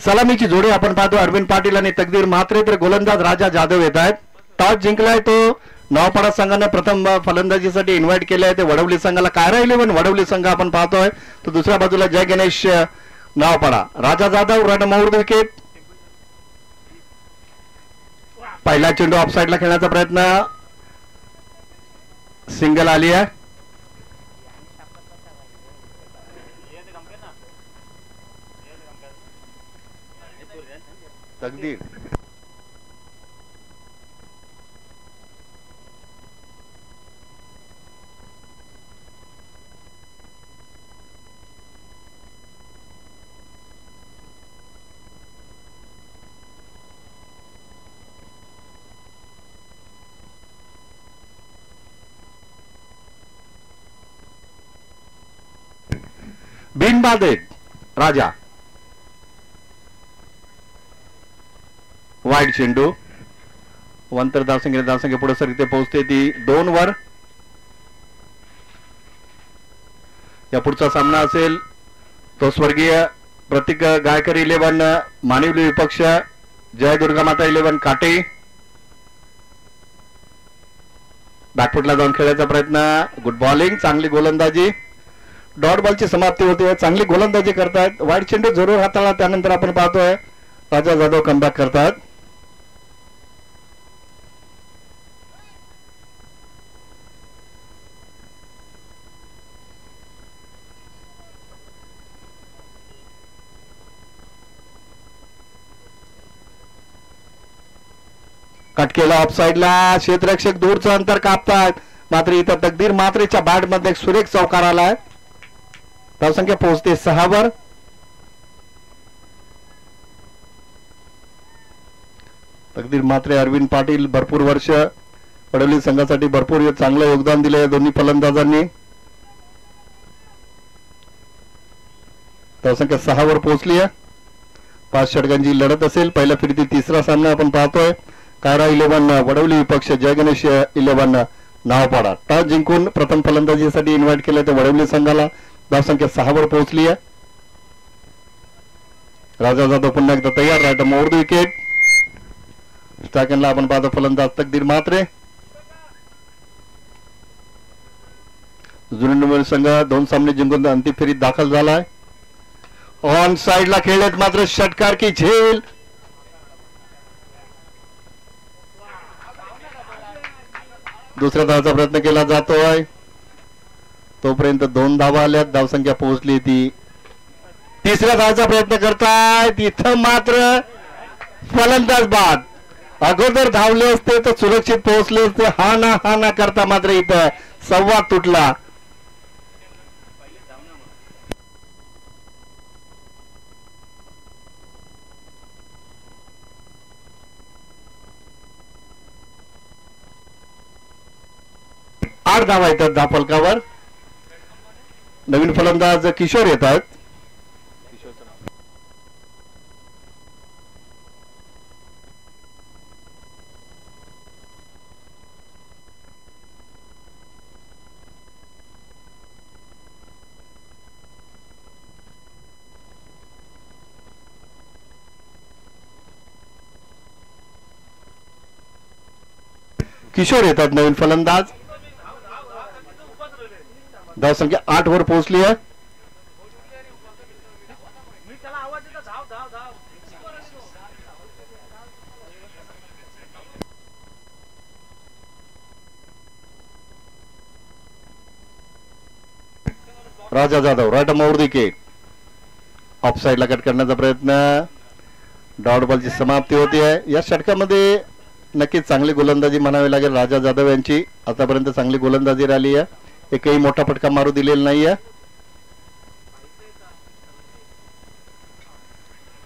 सलामीची जोडी आपण पाहतो अरविंद पाटील आणि तकदीर म्हात्रे, तर गोलंदाज राजा जाधव येत आहेत. टॉस जिंकलाय तो नवापाडा संघाने प्रथम फलंदाजीसाठी इन्व्हाइट केले आहे ते वडवली संघाला. कायरा 11 वडवली संघ आपण पाहतोय. तो दुसऱ्या बाजूला जय गणेश नवापाडा. राजा जाधव रन मोड विकेट. पहिला चेंडू ऑफ साइडला खेळण्याचा प्रयत्न, सिंगल आली आहे. तकदीर बिनबाद राजा. वाईड चेंडू वंतर धावसंख्या पुढे सर इथे पोहोचते ती 2 वर. या पुढचा सामना असेल तो स्वर्गीय प्रतीक गायकर 11 मानिवली विपक्ष जय दुर्गा माता 11 काटे. बॅकफुटला जाऊन खेळायचा प्रयत्न, गुड बॉलिंग, चांगली गोलंदाजी. डॉट बॉलची समाप्ती होते, चांगली गोलंदाजी करतायत. वाईड चेंडू जरूर हाताळला, त्यानंतर आपण पाहतोय राजा जाधव कमबॅक करतात. कटकेला ऑफ साइडला, क्षेत्ररक्षक दूरचं अंतर कापतात. मात्र इथं तकदीर मात्रेच्या बॅट मध्ये एक सुरेख चौकार आलाय. धावसंख्या पोहोचते 6 वर. तकदीर मात्रे, अरविंद पाटील भरपूर वर्ष वडवली संघासाठी भरपूर चांगलं योगदान दिलं या दोन्ही फलंदाजांनी. धावसंख्या 6 वर पोहोचली आहे. 5 षटकांची लढत असेल. पहिल्या फेरीतील तिसरा सामना आपण पाहतोय. कायरा 11 वडवली विपक्ष जय गणेश 11 नावपाडा. टॉस जिंकून प्रथम फलंदाजीसाठी इन्व्हाइट केलं तर वडवली संघाला. धावसंख्या 6 वर पोहोचली आहे. राजा जाधव पुन्हा एकदा तयार. राईट मोड विकेट. स्टॅकनला आपण पाहतो फलंदाज तकदीर मात्रे. जुनी संघ 2 सामने जिंकून अंतिम फेरीत दाखल झालाय. ऑन साइडला खेळलेत मात्र षटकार की झेल. दुसऱ्या धावाचा प्रयत्न केला जातोय, तोपर्यंत 2 धावा आल्यात. धावसंख्या पोहोचली ती. तिसऱ्या धावाचा प्रयत्न करताय, तिथं मात्र फलंदाज बाद. अगोदर धावले असते तर सुरक्षित पोहोचले असते. हा ना करता मात्र इथं संवाद तुटला. आठ धावा येतात धाफलकावर. नवीन फलंदाज किशोर येतात. किशोर येतात नवीन फलंदाज. धावसंख्या 8 वर पोहोचली आहे. राजा जाधव राईट मोड विकेट. ऑफ साइडला कट करण्याचा प्रयत्न, डॉट बॉलची समाप्ती होती आहे. या षटकामध्ये नक्कीच चांगली गोलंदाजी म्हणावी लागेल राजा जाधव यांची. आतापर्यंत चांगली गोलंदाजी राहिली आहे. एकही मोठा फटका मारू दिलेला नाहीये.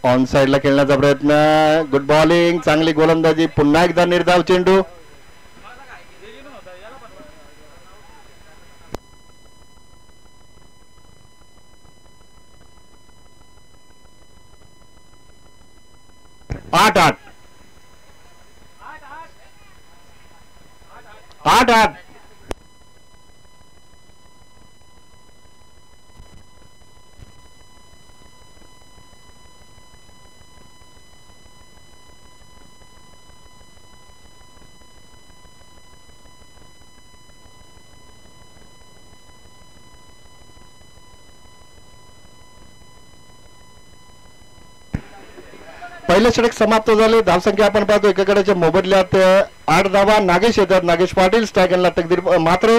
ऑन साइडला खेळण्याचा प्रयत्न, गुड बॉलिंग, चांगली गोलंदाजी. पुन्हा एकदा निर्धाव चेंडू. आठ आठ आठ आठ पहिले षटक समाप्त झाले. धावसंख्या आपण पाहतो एकाकडेच्या मोबदल्यात 8 धावा. नागेश येतात. नागेश पाटील स्ट्रायकरला तकदीर मात्रे.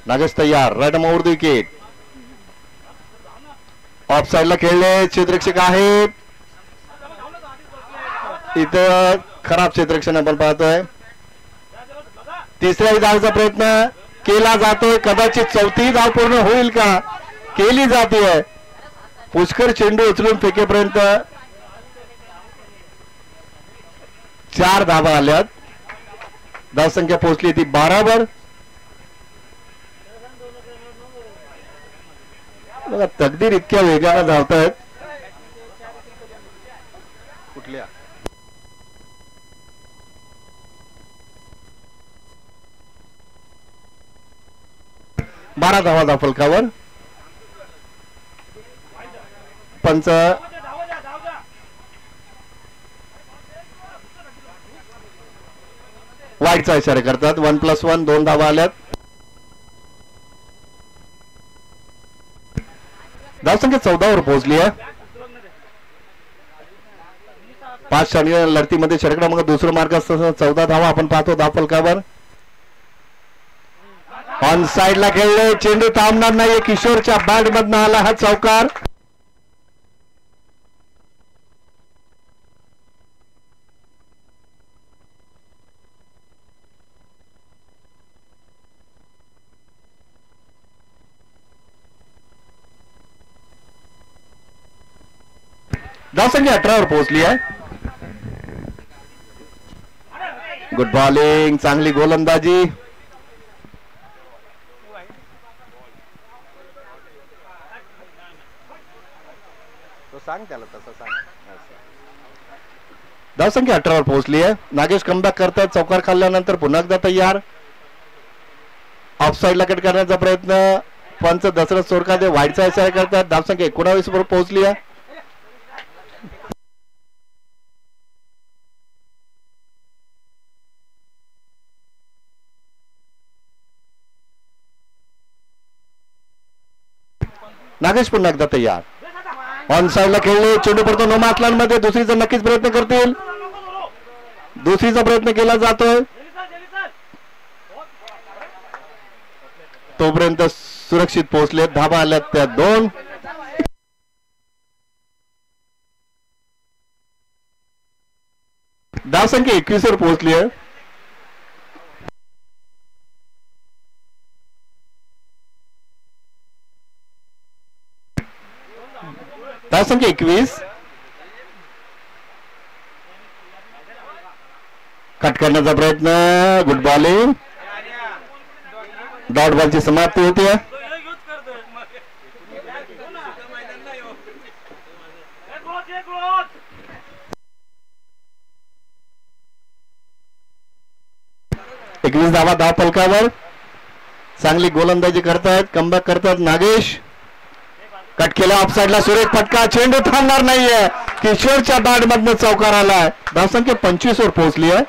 नागेश तयार. Right more wicket. ऑफ साइडला खेळले. क्षेत्ररक्षक आहेत इथं. खराब क्षेत्ररक्षण आपण पाहतोय. तिसऱ्या धावचा प्रयत्न केला जातोय. कदाचित चौथी धाव पूर्ण होईल का? केली जाते. पुष्कर चेंडू उचलून फेकेपर्यंत 4 धावा आल्यात. धावसंख्या पोहोचली ती 12 वर. बघा तकदीर इतक्या वेगाने धावतायत. कुठल्या 12 धावा धावफलकावर. पंच वाईटचा इशारा करतात. 1+1 2 धावा आल्यात. धावसंख्या 14 वर पोहोचली आहे. 5 षटकांच्या लढतीमध्ये षटक क्रमांक दुसरं मार्क असताना 14 धावा आपण पाहतो धावफलकावर. ऑन साइडला खेळले. चेंडू थांबणार नाहीये. किशोरच्या बॅट मधनं आला हा चौकार. धावसंख्या 18 वर पोहोचली आहे. Good bowling. चांगली गोलंदाजी. सांग त्याला तसं सांग. धावसंख्या 18 वर पोहोचली आहे. नागेश कमबॅक करतात. चौकार खाल्ल्यानंतर पुन्हा एकदा तयार. ऑफ साइडला कट करण्याचा प्रयत्न. पंच दशरथ सोरकादे वाईटचा इशारा करतात. धावसंख्या 19 वर पोहोचली आहे. नागेश पुन्हा एकदा तयार. ऑन साइडला खेळले. चेंडू पडतो नो मातलांमध्ये. दुसरीचा नक्कीच प्रयत्न करतील. दुसरीचा प्रयत्न केला जातोय. तोपर्यंत सुरक्षित पोहोचले. धाबा आल्यात त्या 2. धावसंख्या 21 वर पोहोचली आहे. धावसंख्या 21. कट करण्याचा प्रयत्न. Good bowling. डॉट बॉलची समाप्ती होती. एकवीस धावा धावफलकावर. चांगली गोलंदाजी करतायत. कमबॅक करतात नागेश. कट केला. ऑफ साइडला सुरेख फटका. चेंडू थांबणार नाहीये. किशोरच्या बॅट मधनं चौकार आलाय. धावसंख्या 25 वर पोहोचली आहे.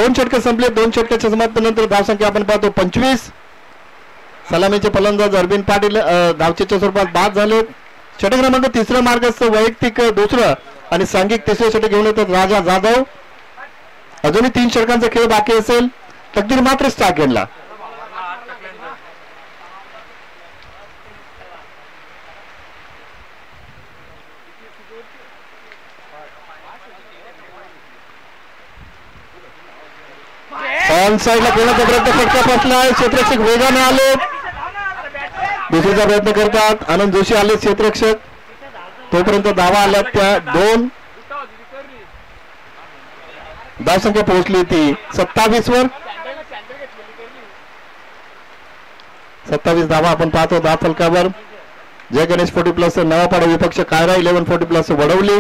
2 षटके संपले. 2 षटकाच्या समाप्तीनंतर धावसंख्या आपण पाहतो 25. सलामीचे फलंदाज अरविंद पाटील धावचेच्या स्वरूपात बाद झाले. षटक क्रमांक 3 मार्गस्थ वैयक्तिक 2 आणि सांघिक 3रे षटक घेऊन येतात राजा जाधव. अजूनही 3 षटकांचा खेळ बाकी असेल. तकदीर मात्र स्ट्राईक एंडला. ऑन साईडला खेळण्याचा प्रयत्न फटका फसलाय. क्षेत्ररक्षक वेगाने आले. दुसरीचा प्रयत्न करतात. आनंद जोशी आले क्षेत्ररक्षक. तोपर्यंत धावा आल्या त्या 2. धावसंख्या पोहोचली ती 27 वर. 27 धावा आपण पाहतो धाव फलकावर. जय गणेश 40+ नवापाडा विपक्ष कायरा 1140+ वडवली.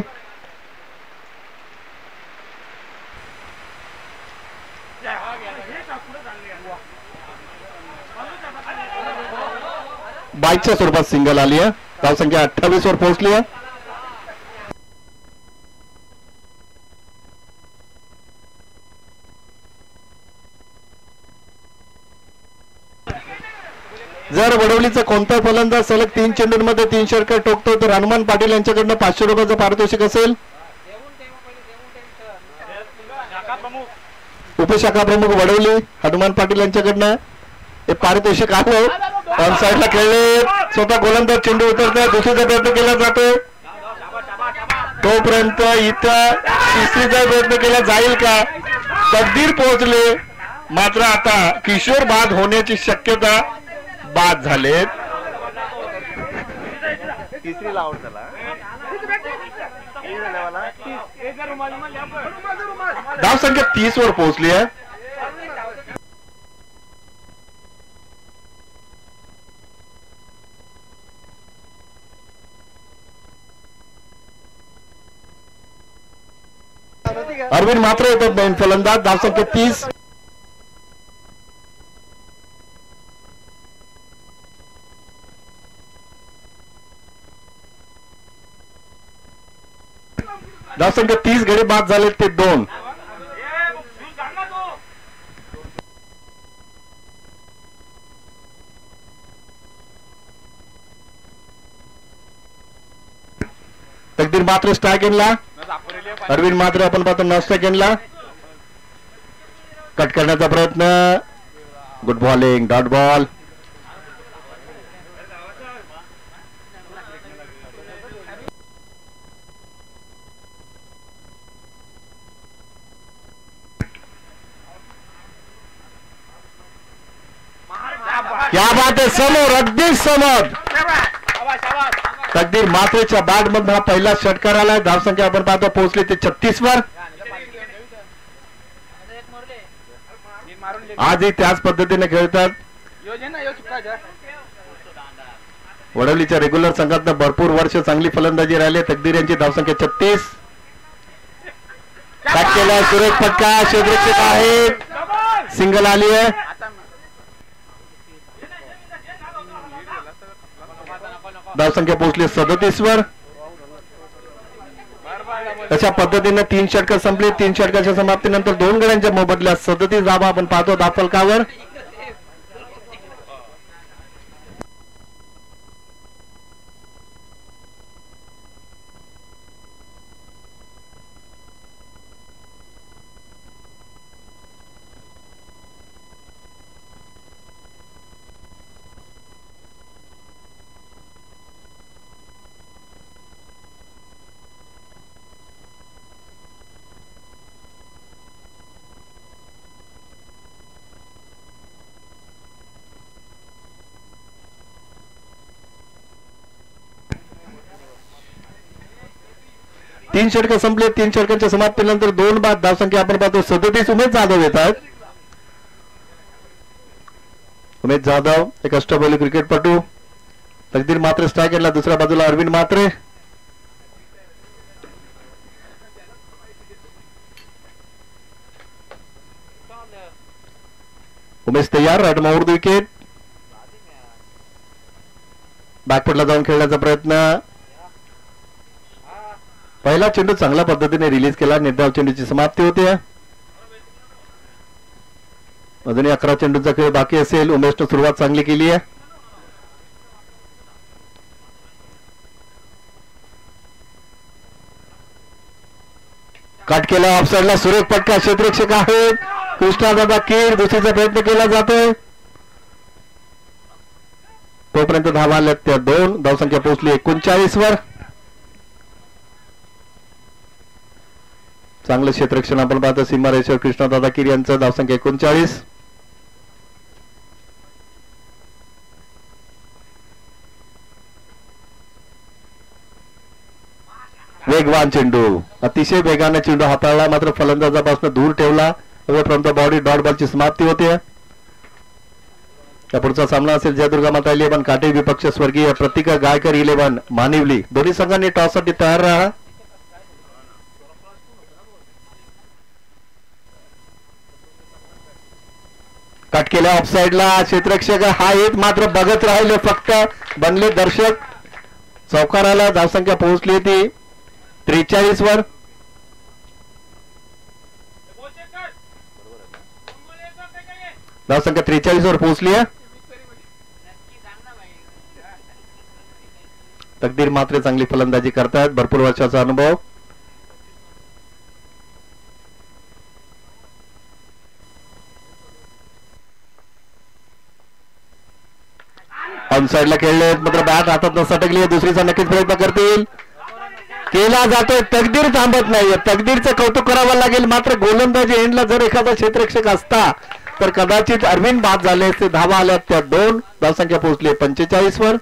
बाईकच्या स्वरूपात सिंगल आली आहे. धावसंख्या 28 वर पोहोचली आहे. जर वडवलीचा कोणता फलंदाज सलग 3 चेंडूंमध्ये 3 षटके टोकतो तर हनुमान पाटील यांच्याकडनं 500 रुपयाचं पारितोषिक असेल. उपशाखा प्रमुख वडवली हनुमान पाटील यांच्याकडनं हे पारितोषिक आलं. ऑन साईडला खेळले. स्वतः गोलंदाज चेंडू उतरतात. दुसरीचा प्रयत्न केला जातो. तोपर्यंत इथं तिसरीचा प्रयत्न केला जाईल का. तकदीर पोहोचले. मात्र आता किशोर बाद होण्याची शक्यता. बाद झालेत. तिसरीला आउट झाला. धावसंख्या 30 वर पोहोचली आहे. अरविंद मात्र येतात नवीन फलंदाज. धावसंख्या 30. धावसंख्या 30 गडी बाद झाले ते 2. तकदीर मात्र स्ट्राईक एंडला. अरविंद मात्र आपण पाहतो नॉन स्ट्राईक एंडला. कट करण्याचा प्रयत्न. Good bowling. Dot ball. क्या बात आहे. समोर अगदी समोर. तकदीर मात्रेच्या बॅट मधून हा पहिला षटकार आलाय. धावसंख्या आपण पाहतो पोहोचली ते 36 वर. आजही त्याच पद्धतीने खेळतात. वडवलीच्या रेग्युलर संघात भरपूर वर्ष चांगली फलंदाजी राहिली. तकदीर यांची धावसंख्या 36. बॅट केला. सुरेश फटका. क्षेत्ररक्षक आहे. सिंगल आली आहे. धावसंख्या पोहोचली 37 वर. अशा पद्धतीने 3 षटकं संपली. 3 षटकाच्या समाप्तीनंतर 2 गड्यांच्या मोबदल्यात 37 धावा आपण पाहतो धावफलकावर. तीन षटकं संपले. 3 षटकांच्या समाप्तीनंतर 2 बाद. धावसंख्या आपण पाहतो 37. उमेश जाधव येतात. उमेश जाधव एक अष्टबैली क्रिकेटपटू. तकदीर मात्र स्ट्राईक एंडला. दुसऱ्या बाजूला अरविंद मात्रे. उमेश तयार. Right mouth wicket. बॅकफुटला जाऊन खेळण्याचा प्रयत्न. पहिला चेंडू चांगल्या पद्धतीने रिलीज केला. निर्धाव चेंडूची समाप्ती होते. अजूनही 11 चेंडूचा खेळ बाकी असेल. उमेशने सुरुवात चांगली केली आहे. कट केला ऑफसाईडला. सुरेख पटका. क्षेत्ररक्षक आहेत कृष्णादादा कीर. दुसरीचा प्रयत्न केला जातोय. तोपर्यंत धावा आल्या त्या 2. धावसंख्या पोहोचली 39 वर. चांगलं क्षेत्ररक्षण आपण पाहतो सीमारेश्वर कृष्णादादा कीर यांचं. धावसंख्या 39. वेगवान चेंडू. अतिशय वेगाने चेंडू हाताळला मात्र फलंदाजापासून दूर ठेवला. फ्रॉम द बॉडी डॉट बॉलची समाप्ती होते. या पुढचा सामना असेल जयदुर्गा माता 11 काटे विपक्ष स्वर्गीय प्रतिका गायकर 11 मानिवली. दोन्ही संघांनी टॉससाठी तयार राहा. कट केल्या ऑफसाईडला. क्षेत्ररक्षक हा एक मात्र बघत राहिले फक्त. बनले दर्शक. चौकाराला धावसंख्या पोहोचली ती 43 वर. धावसंख्या 43 वर पोहोचली आहे. तकदीर मात्र चांगली फलंदाजी करतायत. भरपूर वर्षाचा अनुभव. ऑन साइडला खेळले मात्र बॅट हातात न सटकली. दुसरीचा नक्कीच प्रयत्न करतील. केला जातोय. तकदीर थांबत नाहीये. तकदीरचं कौतुक करावं लागेल. मात्र गोलंदाजी एंडला जर एखादा क्षेत्ररक्षक असता तर कदाचित अरविंद बाद झाले असते. धावा आल्या त्या 2. धावसंख्या पोहोचली 45 वर.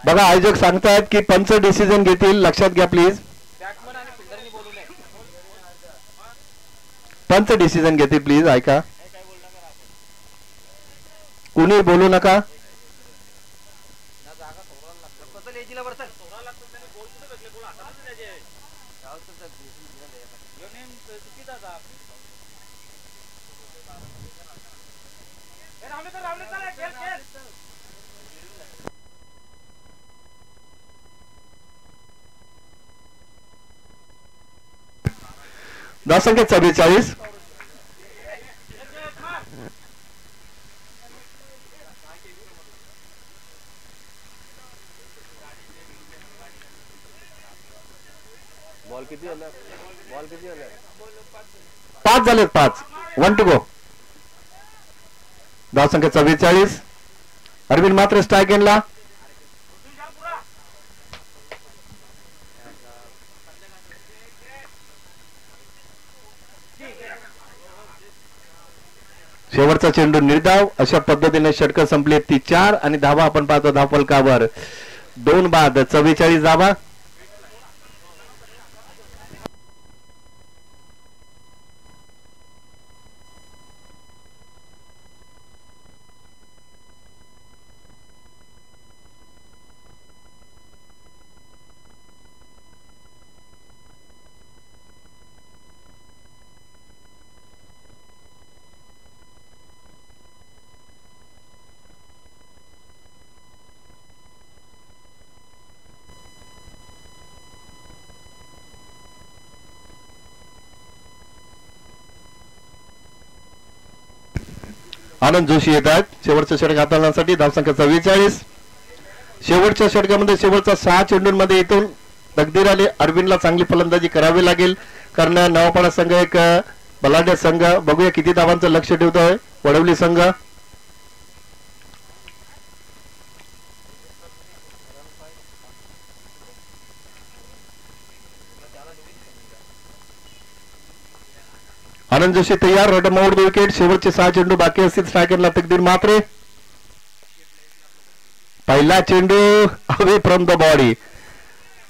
बघा आयोजक सांगतायत की पंच डिसिजन घेतील. लक्षात घ्या प्लीज. पंच डिसिजन घेतील प्लीज. ऐका. कुणी बोलू नका. धावसंख्या 44. बॉल किती झाले? 5 झालेत. 5. 1 टू गो. धावसंख्या 44. अरविंद मात्र स्ट्राइक एंडला. शेवटचा चेंडू निर्धाव. अशा पद्धतीने षटकं संपले ती 4 आणि धावा आपण पाहतो धावफलकावर 2 बाद 44 धावा. आनंद जोशी येत आहेत शेवटच्या षटक हाताळण्यासाठी. धावसंख्या 44. शेवटच्या षटकामध्ये शेवटचा 6 चेंडूंमध्ये इथून तकदीर आली. अरविंदला चांगली फलंदाजी करावी लागेल कारण नवापाडा संघ एक बलाढ्य संघ. बघूया किती धावांचं लक्ष ठेवतोय वडवली संघ. आनंद जोशी तयार. रडम आउट विकेट. शेवटचे 6 चेंडू बाकी असतील. स्ट्रायकरला तकदीर मात्रे. पहिला चेंडू अवे फ्रॉम द बॉडी.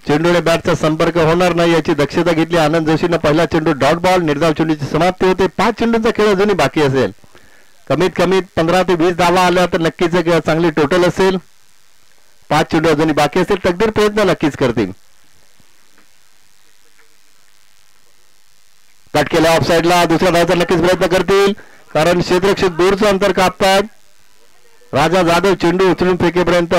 चेंडूने बॅटचा संपर्क होणार नाही याची दक्षता घेतली आनंद जोशीनं. पहिला चेंडू डॉट बॉल. निर्धाव चेंडूची समाप्ती होते. 5 चेंडूंचा खेळ अजूनही बाकी असेल. कमीत कमी 15 ते 20 धावा आल्या तर नक्कीच चांगली टोटल असेल. 5 चेंडू अजूनही बाकी असेल. तकदीर प्रयत्न नक्कीच करतील. कट केल्या ऑफ साईडला. दुसऱ्या धावाचा नक्कीच प्रयत्न करतील कारण क्षेत्ररक्षक दूरचं अंतर कापतात. राजा जाधव चेंडू उचलून फेकेपर्यंत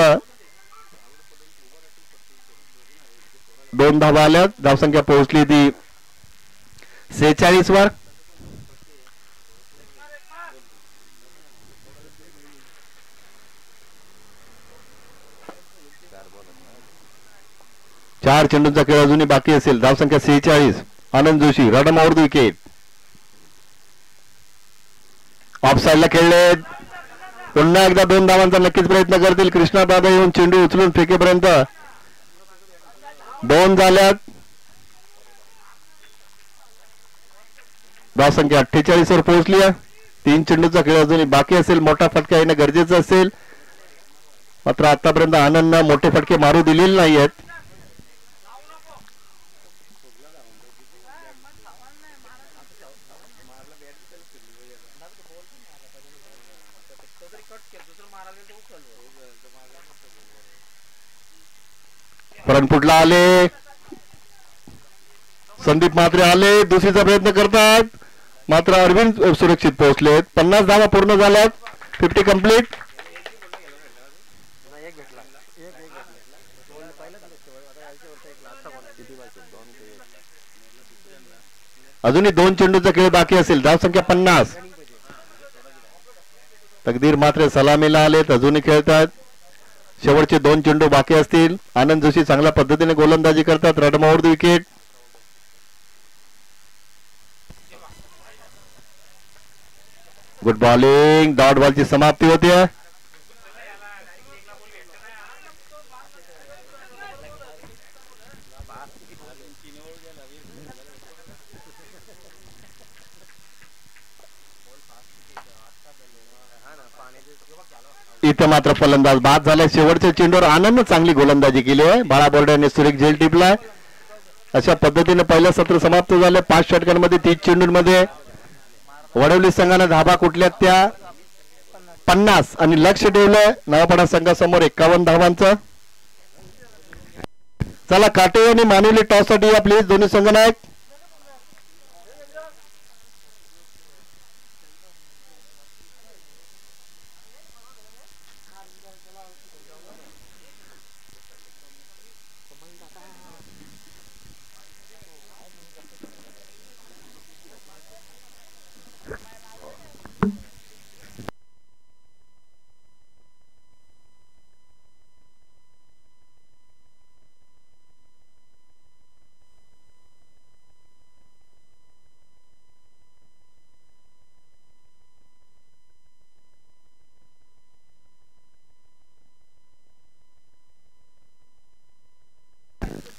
2 धावा आल्या. धावसंख्या पोहोचली ती 46 वर. चार चेंडूंचा खेळ अजूनही बाकी असेल. धावसंख्या 46. आनंद जोशी रडम आउट विकेट. ऑफ साईडला खेळले. पुन्हा एकदा 2 धावांचा नक्कीच प्रयत्न करतील. कृष्णा दादा येऊन चेंडू उचलून फेकेपर्यंत 2 झाल्यात. धावसंख्या 48 वर पोहोचली आहे. 3 चेंडूचा खेळ अजूनही बाकी असेल. मोठा फटका येणं गरजेचं असेल मात्र आतापर्यंत आनंदनं मोठे फटके मारू दिलेले नाही आहेत. फ्रंट फुटला आले. संदीप म्हात्रे आले. दुसरीचा प्रयत्न करतात मात्र अरविंद सुरक्षित पोहोचलेत. 50 धावा पूर्ण झाल्यात. 50 कंप्लीट. अजूनही 2 चेंडूचा खेळ बाकी असेल. धावसंख्या 50. तकदीर मात्र सलामीला आलेत. अजूनही खेळतात. शेवटचे 2 चेंडू बाकी असतील. आनंद जोशी चांगल्या पद्धतीने गोलंदाजी करतात. रडम आउट विकेट. Good bowling. डॉट बॉलची समाप्ती होते. इथं मात्र फलंदाज बाद झालाय. शेवटच्या चेंडूवर आनंद चांगली गोलंदाजी केली आहे. बाळा बोर्ड्याने सुरेख झेल टिपलाय. अशा पद्धतीने पहिलं सत्र समाप्त झालं. 5 षटकांमध्ये 30 चेंडूंमध्ये वडवली संघाने धाबा कुठल्या त्या 50 आणि लक्ष ठेवलंय नवापाडा संघासमोर 51 धावांचं. चला काटे आणि मानवली टॉस साठी या प्लीज दोन्ही संघनायक.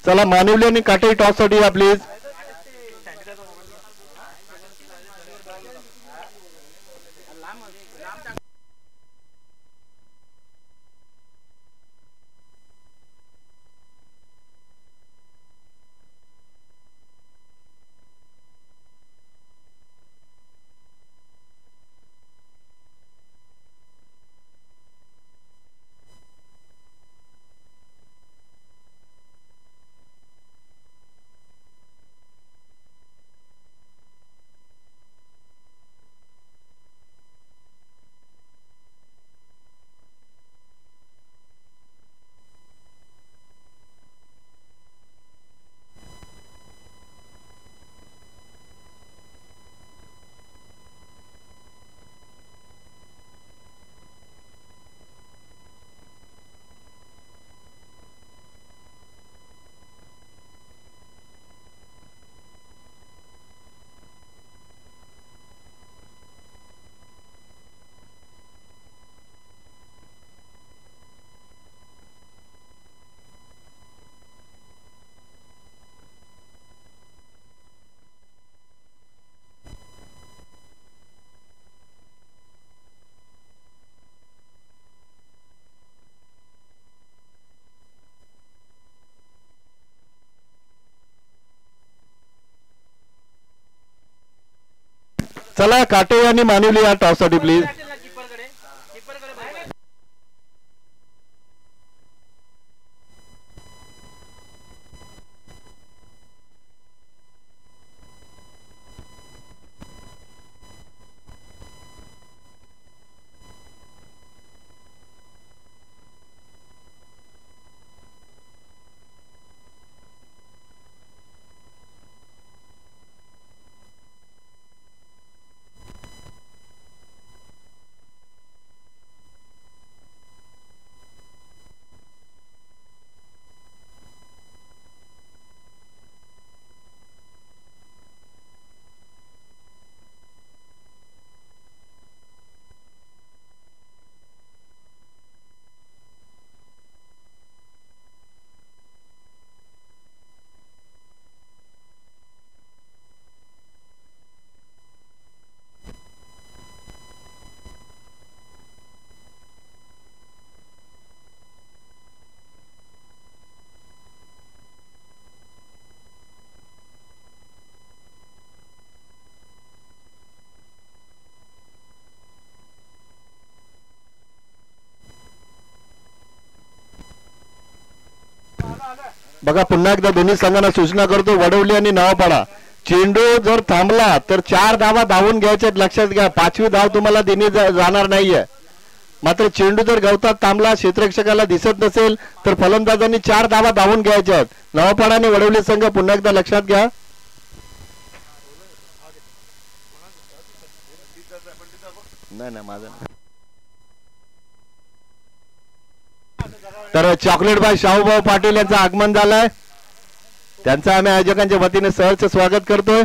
चला मानवली आणि काटे टॉस साठी या प्लीज. चला काटे आणि मानवली या टॉस साठी प्लीज. बघा पुन्हा एकदा दोन्ही संघांना सूचना करतो, वडवली आणि नवापाडा. चेंडू जर थांबला तर 4 धावा धावून घ्यायच्या, लक्षात घ्या. 5वी धाव तुम्हाला दिली जाणार नाहीये. मात्र चेंडू जर गवतात थांबला, क्षेत्ररक्षकाला दिसत नसेल तर फलंदाजांनी 4 धावा धावून घ्यायच्या आहेत. नवापाडा आणि वडवली संघ पुन्हा एकदा लक्षात घ्या. नाही माझं. तर चॉकलेट बाय शाहूभाऊ पाटील यांचं आगमन झालंय. त्यांचं आम्ही आयोजकांच्या वतीने सहर्ष स्वागत करतोय.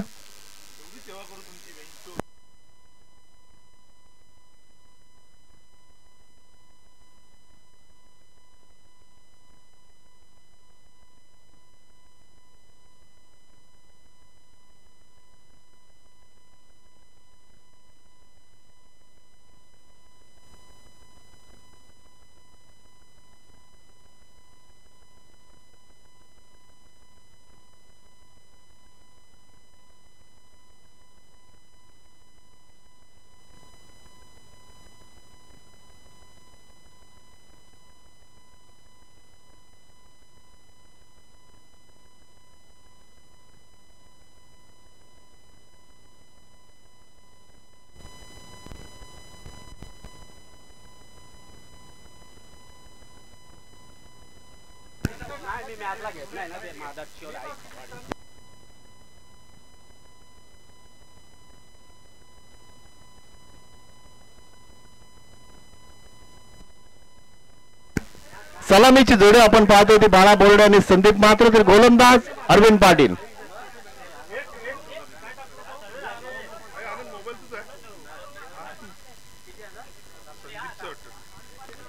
सलामीची जोडी आपण पाहतोय ती बाळा बोर्डे आणि संदीप मात्र, तर गोलंदाज अरविंद पाटील.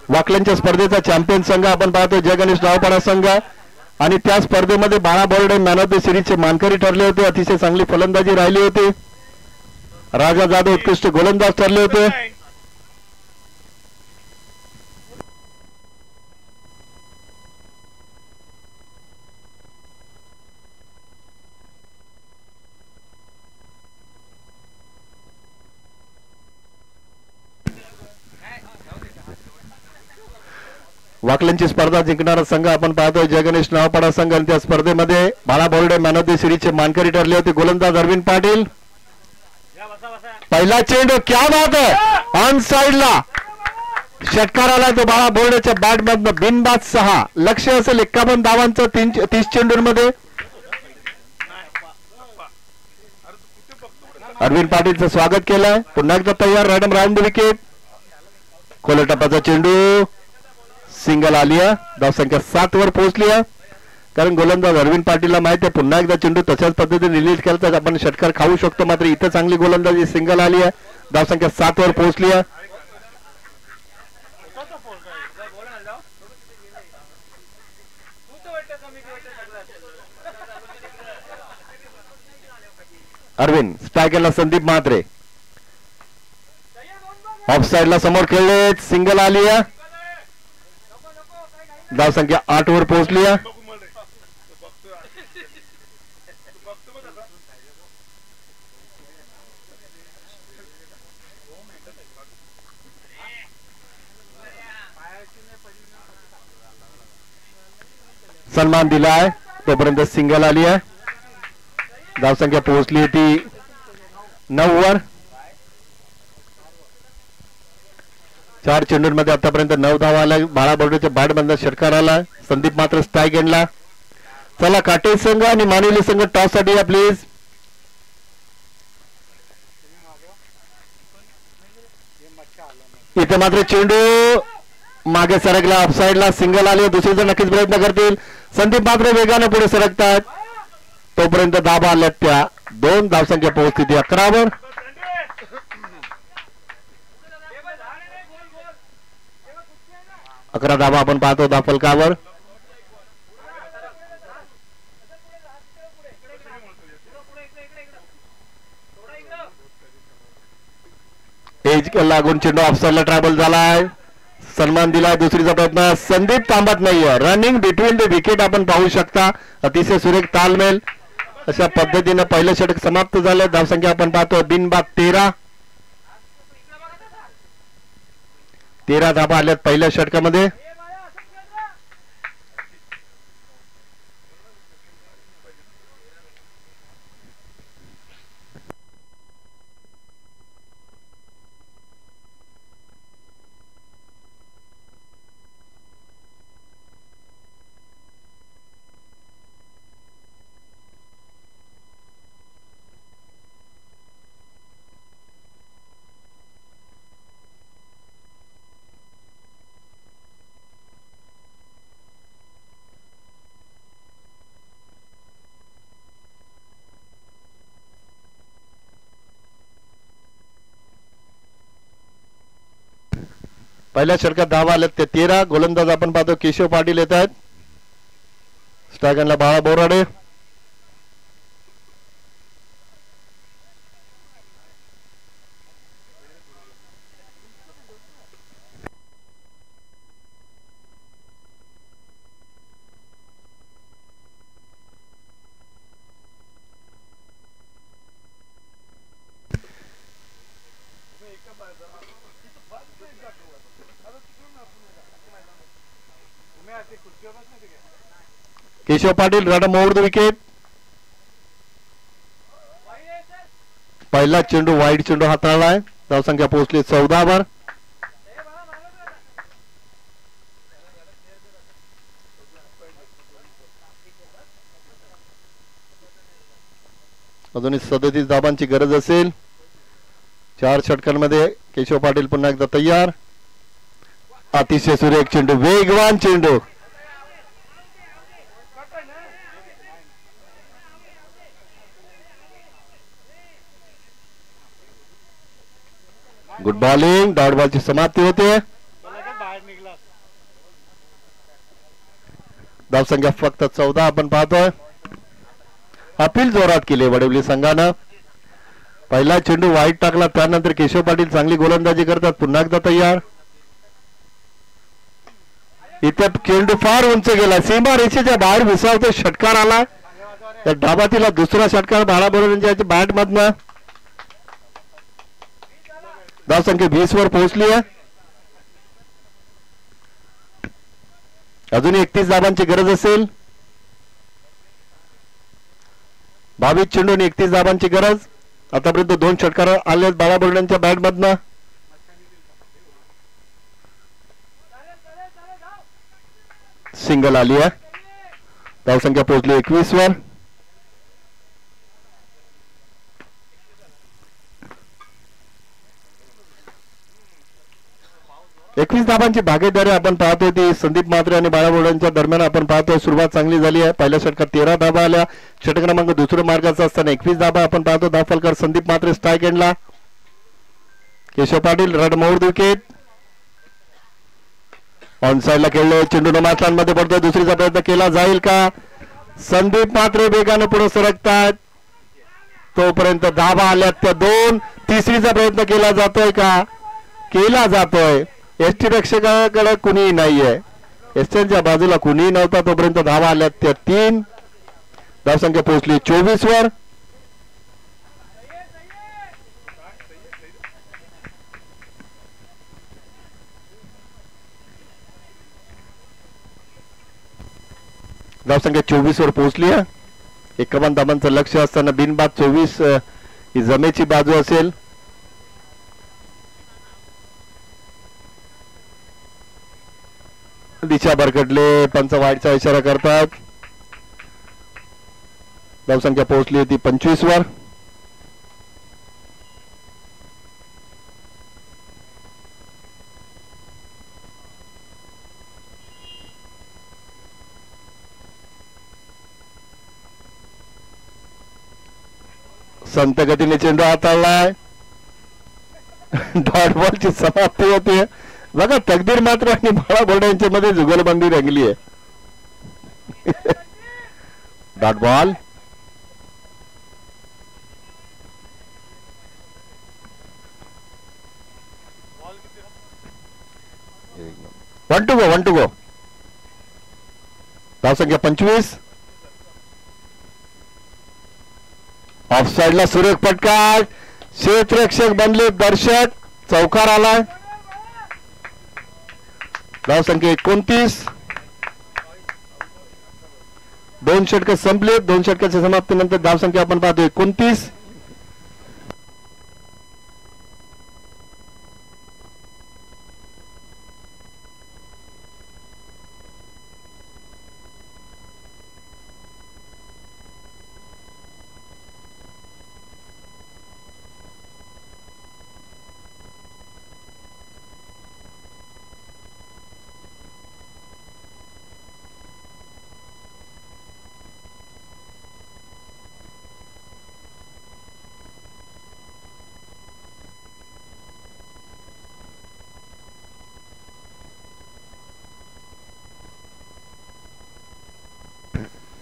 वाकल्यांच्या स्पर्धेचा चॅम्पियन संघ आपण पाहतोय जय गणेश नवापाडा संघ, आणि त्या स्पर्धेमध्ये बाळा बोर्डे मॅन ऑफ द सिरीजचे मानकरी ठरले होते. अतिशय चांगली फलंदाजी राहिली होती. राजा जाधव उत्कृष्ट गोलंदाज ठरले होते. वाकल्यांची स्पर्धा जिंकणारा संघ आपण पाहतोय जय गणेश नवापाडा संघ, आणि त्या स्पर्धेमध्ये बाळा बोर्डे मॅन ऑफ द सिरीजचे मानकरी ठरले होते. गोलंदाज अरविंद पाटील. पहिला चेंडू, क्या बात आहे, ऑन साइडला षटकार आला तो बाळा बोर्डेच्या बॅट मधनं. बिनबाद 6, लक्ष्य असेल 51 धावांचं 30 चेंडूंमध्ये. अरविंद पाटीलचं स्वागत केलंय. पुन्हा एकदा तयार, रॅडम राऊंड विकेट. खोल टप्प्याचा चेंडू, सिंगल आली आहे. धावसंख्या 7 वर पोहोचली आहे. कारण गोलंदाज अरविंद पाटीलला माहिती आहे पुन्हा एकदा चेंडू तशाच पद्धतीने रिलीज केला तर आपण षटकार खाऊ शकतो. मात्र इथं चांगली गोलंदाजी, सिंगल आली आहे. धावसंख्या 7 वर पोहोचली आहे. अरविंद स्ट्रायकरला संदीप म्हात्रे. ऑफ साइडला समोर खेळले, सिंगल आली आहे. धावसंख्या 8 वर पोहोचली आहे. सन्मान दिलाय तोपर्यंत सिंगल आली आहे. धावसंख्या पोहोचली ती 9 वर. 4 चेंडूंमध्ये आतापर्यंत 9 धावा आल्या. बाळा बर्डेच्या बॅट मधला षटकार आला. संदीप मात्र स्ट्राईक एंडला. चला काटे संघ आणि मानिवली संघ टॉस साठी या प्लीज. इथे मात्र चेंडू मागे सरकला. ऑफसाईडला सिंगल आले. दुसरी जण नक्कीच प्रयत्न करतील. संदीप मात्र वेगाने पुढे सरकतात. तोपर्यंत धाबा आल्यात त्या 2. धावसंख्या पोहोचली ती 11 वर. 11 धाबा आपण पाहतो धाफलकावर. एज लागून चेंडू ऑफसाईडला ट्रॅव्हल झालाय. सन्मान दिलाय. दुसरीचा प्रयत्न. संदीप थांबत नाहीये. रनिंग बिटवीन द विकेट आपण पाहू शकता. अतिशय सुरेख तालमेल. अशा पद्धतीने पहिलं षटक समाप्त झालं. धावसंख्या आपण पाहतो बिनबाद 13. 13 धाबा आल्यात पहिल्या षटकामध्ये. पहिल्या षटकात धावा आल्यात ते 13. गोलंदाज आपण पाहतो केशव पाटील येत आहेत. स्ट्रायगनला बाळा Borade. Keshav Patil run over the wicket. पहिला चेंडू वाईड चेंडू हाताळलाय. धावसंख्या पोहोचली 14 वर. अजूनही 37 धाबांची गरज असेल. 4 षटकांमध्ये केशव पाटील पुन्हा एकदा तयार. अतिशय सुरेख चेंडू. वेगवान चेंडू. Good bowling. डॉट बॉलची समाप्ती होते. धावसंख्या फक्त 14 आपण पाहतोय. अपील जोरात केले वडवली संघानं. पहिला चेंडू वाईट टाकला. त्यानंतर केशव पाटील चांगली गोलंदाजी करतात. पुन्हा एकदा तयार. इथे चेंडू फार उंच गेला. सीमा रेषेच्या बाहेर विसावतो. षटकार आला. त्या डाबातीला दुसरा षटकार बाळा बरोबर बॅट मधनं. धावसंख्या 20 वर पोहोचली आहे. अजूनही 31 धाबांची गरज असेल. 22 चेंडू आणि 31 धाबांची गरज. आतापर्यंत 2 षटकार आले बाळा बर्डेच्या बॅट मधनं. सिंगल आली आहे. धावसंख्या पोहोचली 21 वर. एकवीस धाबांची भागीदारी आपण पाहतोय ती संदीप म्हात्रे आणि बाळा बर्डेच्या दरम्यान आपण पाहतोय. सुरुवात चांगली झाली आहे. पहिल्या षटकात 13 धाबा आल्या. षटक क्रमांक दुसऱ्या मार्गाचा असताना 21 धाबा आपण पाहतो. दाफलकर संदीप म्हात्रे स्ट्राईक एंडला. Keshav Patil run over wicket. On साइडला खेळले. चेंडू नमाथांमध्ये पडतोय. दुसरीचा प्रयत्न केला जाईल का? संदीप म्हात्रे वेगाने पुढे सरकतात. तोपर्यंत धाबा आल्यात त्या 2. तिसरीचा प्रयत्न केला जातोय का? केला जातोय. एसटी रक्षकाकडे कुणीही नाहीये. एसटीच्या बाजूला कुणीही नव्हता. तोपर्यंत धावा आल्यात त्या 3. धावसंख्या पोहोचली 24 वर. धावसंख्या 24 वर पोहोचली आहे. एकावन्न धावांचं लक्ष असताना बिनबाद 24 ही जमेची बाजू असेल. दिशा भरकटले, पंच वाईटचा इशारा करतात. धावसंख्या पोहोचली होती 25 वर. संत गतीने चेंडू हाताळलाय. डॉट बॉलची समाप्ती होते. बघा तकदीर मात्र आणि बाळा बोर्डे यांच्या मध्ये जुगलबंदी रंगली आहे. Dot ball. One to go. धावसंख्या 25. ऑफ साइडला सुरेख फटका. क्षेत्ररक्षक बनले दर्शक. चौकार आलाय. धावसंख्या 29. 2 षटक संपले. 2 षटकाच्या समाप्तीनंतर धावसंख्या आपण पाहतो 29.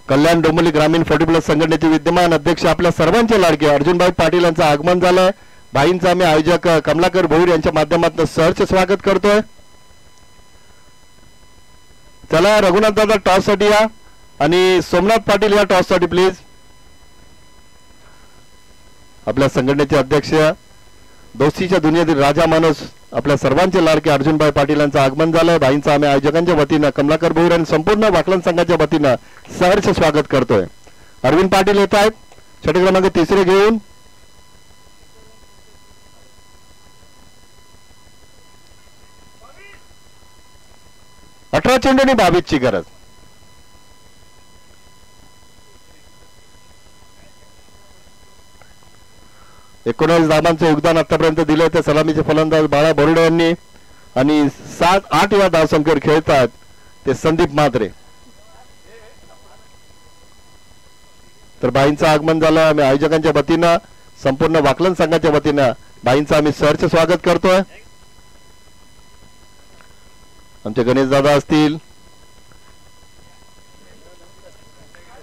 कल्याण डोंबिवली ग्रामीण 40+ संघटनेचे विद्यमान अध्यक्ष आपल्या सर्वांचे लाडके अर्जुनभाई पाटील यांचं आगमन झालं. भाईंचा आम्ही आयोजक कमलाकर भोईर यांच्या माध्यमातून सहर्ष स्वागत करतोय. चला रघुनाथ दादा टॉस साठी या आणि सोमनाथ पाटील या टॉस साठी प्लीज. आपल्या संघटनेचे अध्यक्ष दोस्तीच्या दुनियेतील राजा माणूस आपल्या सर्वांचे लाडके अर्जुनभाई पाटील यांचं आगमन झालंय. भाईंचं आम्ही आयोजकांच्या वतीनं कमलाकर भोईर आणि संपूर्ण वाकलन संघाच्या वतीनं सहर्ष स्वागत करतोय. अरविंद पाटील येत आहेत षटक क्रमांक 3 घेऊन. अठरा चेंडूंनी 22 ची गरज. एकोणीस धावांचं योगदान आतापर्यंत दिलंय ते सलामीचे फलंदाज बाळा बोर्डे यांनी आणि 7-8 या धावसंख्येवर खेळतात ते संदीप म्हात्रे. तर बाईंचं आगमन झालं. आम्ही आयोजकांच्या वतीनं संपूर्ण वाकलन संघाच्या वतीनं बाईंचं आम्ही सहर्ष स्वागत करतोय. आमचे गणेश दादा असतील.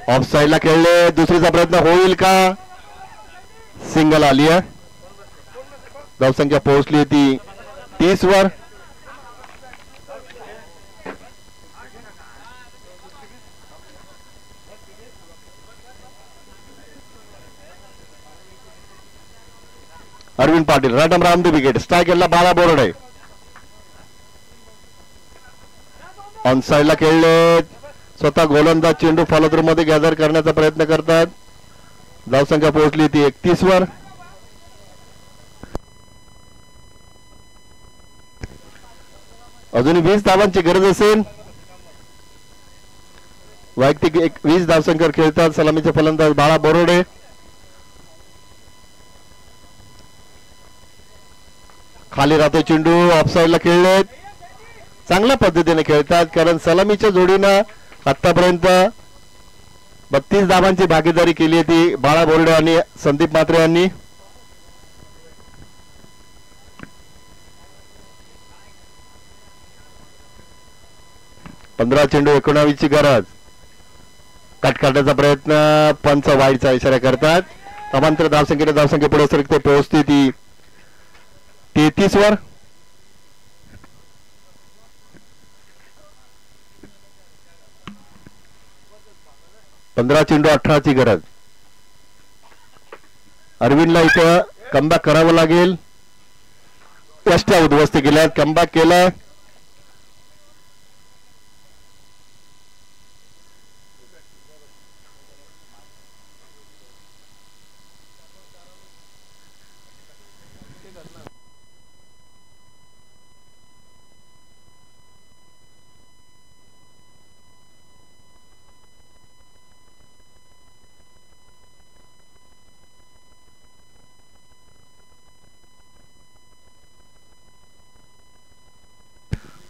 ऑफ साइडला खेळले. दुसरीचा प्रयत्न होईल का. सिंगल आली आहे. धावसंख्या पोहोचली ती 30 वर. अरविंद पाटील राटम राम द विकेट. स्ट्राइक केला बाळा बोर्डे. ऑन साइडला खेळले. स्वतः गोलंदाज चेंडू फॉलोथ्रू मध्ये गॅदर करण्याचा प्रयत्न करतात. धावसंख्या पोहोचली ती 31 वर. अजूनही 20 धावांची गरज असेल. वैयक्तिक 20 धावसंख्येवर खेळतात सलामीचे फलंदाज बाळा बोरोडे. खाली राहतो चेंडू. ऑफ साइडला खेळले. चांगल्या पद्धतीने खेळतात कारण सलामीच्या जोडीनं आतापर्यंत 32 धावांची भागीदारी केली ती बाळा बोर्डे आणि संदीप म्हात्रे यांनी. पंधरा चेंडू 19 ची गरज. कट काढण्याचा प्रयत्न. पंच वाईडचा इशारा करतात. समांतर धावसंख्या पुढे सरकते पोहोचते ती 33 वर. पंधरा चेंडू 18 ची गरज. अरविंदला इथं कमबॅक करावं लागेल. यष्ट्या उद्ध्वस्त केल्यात. कमबॅक केलाय.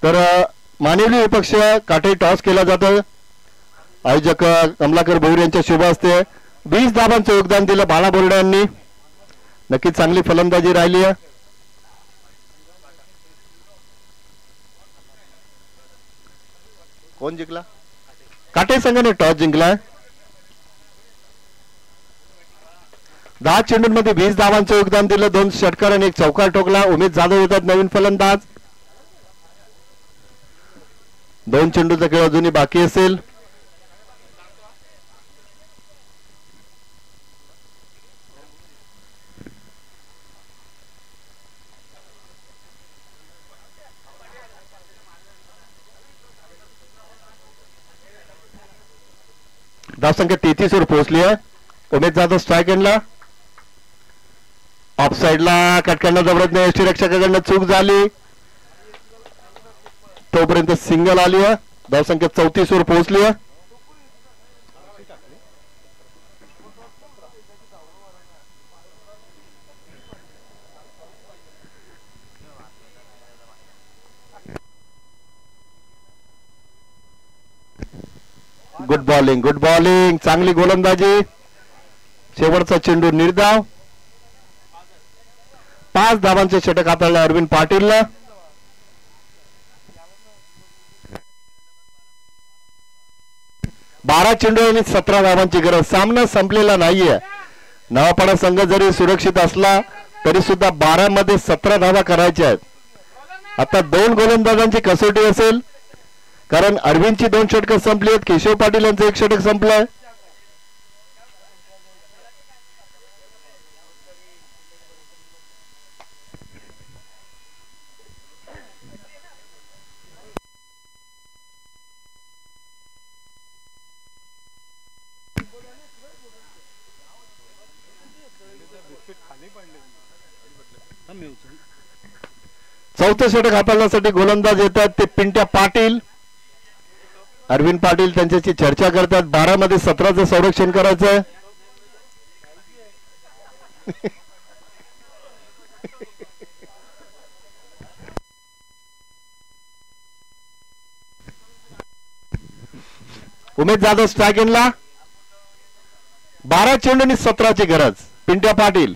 तर मानिवली विपक्ष काटे टॉस केला जातो. आयोजक कमलाकर भोईर यांच्या शुभ हस्ते 20 धावांचं योगदान दिलं बाळा बोर्डे यांनी. नक्कीच चांगली फलंदाजी राहिली आहे. कोण जिंकला? काटे संघाने टॉस जिंकलाय. 10 चेंडूंमध्ये 20 धावांचं योगदान दिलं. 2 षटकार आणि 1 चौकार ठोकला. उमेश जाधव येतात नवीन फलंदाज. 2 चेंडूचा खेळ अजूनही बाकी असेल. धावसंख्या 33 वर पोहोचली आहे. उमेश जाधव स्ट्राईक एंडला. ऑफ साइडला कट करण्याचा प्रयत्न यष्टीरक्षकाकडनं चूक झाली. तोपर्यंत सिंगल आली आहे. धावसंख्या 34 वर पोहोचली आहे. गुड बॉलिंग चांगली गोलंदाजी. शेवटचा चेंडू निर्धाव. 5 धावांचे षटक हाताळलं अरविंद पाटीलला. बारा चेंडू आणि 17 धावांची गरज. सामना संपलेला नाहीये. नवापाडा संघ जरी सुरक्षित असला तरी सुद्धा 12 मध्ये 17 धावा करायच्या आहेत. आता 2 गोलंदाजांची कसोटी असेल, कारण अरविंदची 2 षटकं संपली आहेत. केशव पाटील यांचं 1 षटक संपलंय. चौथं षटक हाताळण्यासाठी गोलंदाज येतात ते पिंट्या पाटील. अरविंद पाटील त्यांच्याशी चर्चा करतात. 12 मध्ये 17चं संरक्षण करायचं. उमेश जाधव स्ट्राईक एंडला. 12 चेंडू आणि 17ची गरज. पिंट्या पाटील.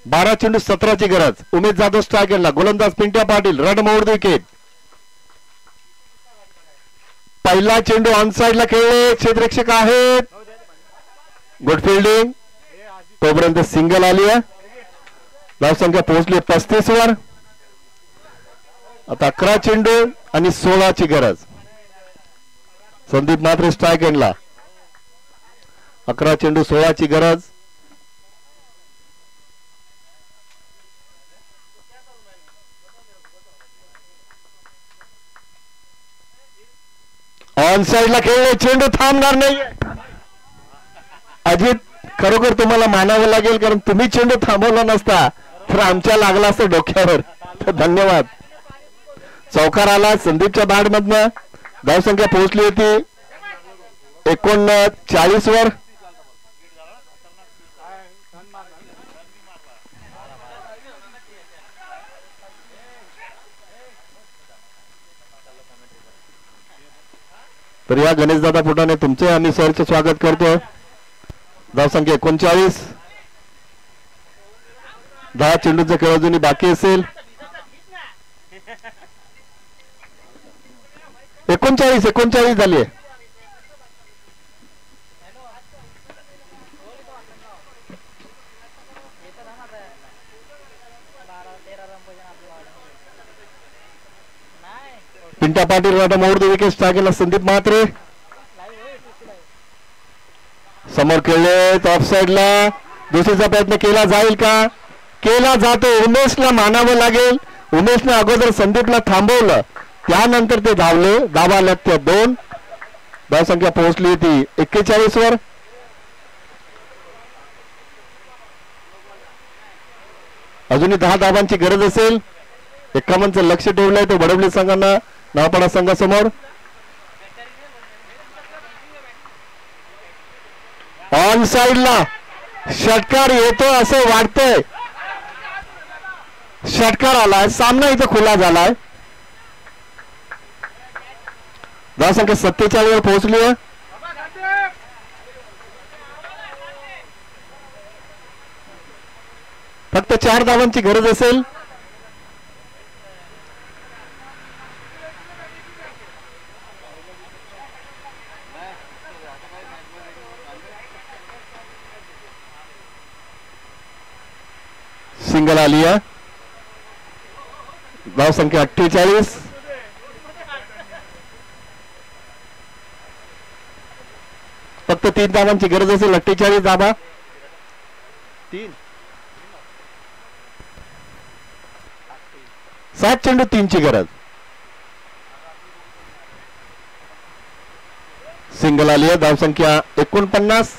बारा चेंडू 17ची गरज. उमेश जाधव स्ट्राईक एंडला. गोलंदाज पिंट्या पाटील. रन मोड विकेट. पहिला चेंडू ऑन साइडला खेळले. क्षेत्ररक्षक आहेत. Good fielding. तोपर्यंत सिंगल आली आहे. धावसंख्या पोहोचली 35 वर. आता 11 चेंडू आणि 16ची गरज. संदीप मात्रे स्ट्राईक एंडला. 11 चेंडू 16ची गरज. ऑन साइडला खेळले. चेंडू थांबणार नाही. अजित, खरोखर तुम्हाला मानावं लागेल, कारण तुम्ही चेंडू थांबवला नसता तर आमच्या लागला असं डोक्यावर. तर धन्यवाद. चौकार आला संदीपच्या बॅटमधनं. धावसंख्या पोहोचली होती 39 वर. तर या गणेशदादा फुटाने तुमचे आम्ही सरचे स्वागत करतो. धावसंख्या 39. 10 चेंडूचा खेळ अजूनही बाकी असेल. 39 झाली आहे. पिंट्या पाटील राटा मोड विकेट टाकेला. संदीप म्हात्रे समोर खेळले. ऑफ साइडला दुसरीचा प्रयत्न केला जाईल का? केला जातो. उमेशला मानावं लागेल. उमेशने अगोदर संदीपला थांबवलं, त्यानंतर ते धावले. धावा आल्यात त्या 2. धावसंख्या पोहोचली होती 41 वर. अजूनही 10 धावांची गरज असेल. 51चं लक्ष ठेवलंय तो बडवली संघांना नावपाडा संघासमोर. ऑन साइडला षटकार येतो असं वाटतंय. षटकार आलाय. सामना इथं खुला झालाय. धावसंख्या 47 वर पोहोचली आहे. फक्त 4 धावांची गरज असेल. सिंगल आली आहे. धावसंख्या 48. फक्त 3 धावांची गरज असेल. 48 धावा. 7 चेंडू 3 ची गरज. सिंगल आली आहे. धावसंख्या 49.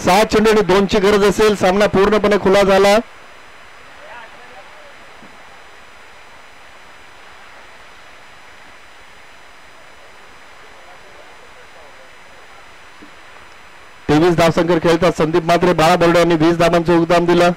6 चेंडू आणि 2 ची गरज असेल. सामना पूर्णपणे खुला झाला. तेवीस धावसंख्या खेळतात संदीप म्हात्रे. 12 बर्डे यांनी 20 धावांचं योगदान दिलं.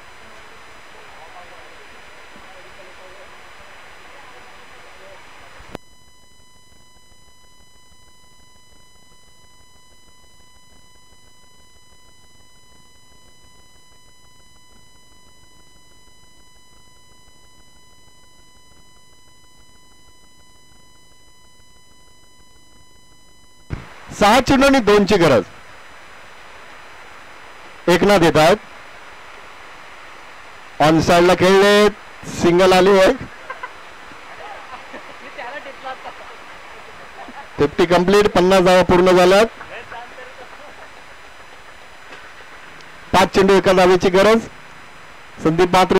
सहा चेंडू आणि 2 ची गरज. एकनाथ येत आहेत. ऑन साइडला खेळले. सिंगल आली आहे. 50 कंप्लीट. 50 धावा पूर्ण झाल्यात. 5 चेंडू 1 धावेची गरज. संदीप म्हात्रे